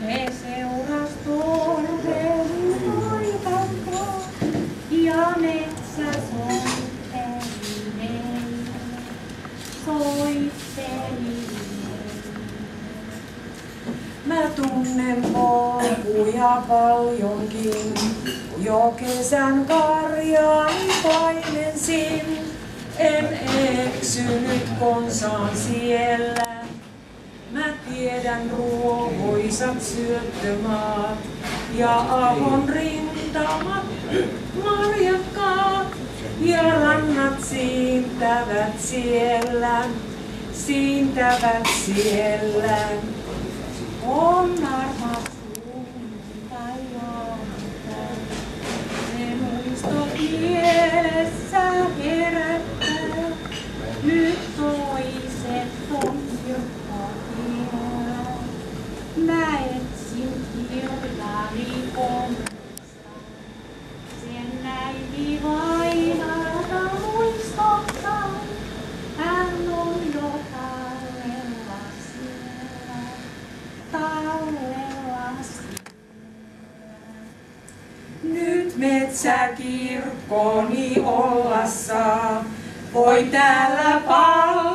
Se seurasi torveni poikantaa ja metsä soitteli meille, soitteli. Mä tunnen polkuja paljonkin, jo kesän karjaani paimensin. En eksynyt konsaan siellä. Mä tiedän ruohoisat syöttömaat ja ahon rintamat, marjakkaat ja rannat siintävät siellä, siintävät siellä. On armas suunta johtaa, se muisto mielessä herättää. Nyt toiset on jo hakea. Mä etsin kirjani omasta, sen äiti vainalta muistuttaa. Hän on jo tallella siellä. Nyt metsäkirkkoni olla saa, voi täällä palaa.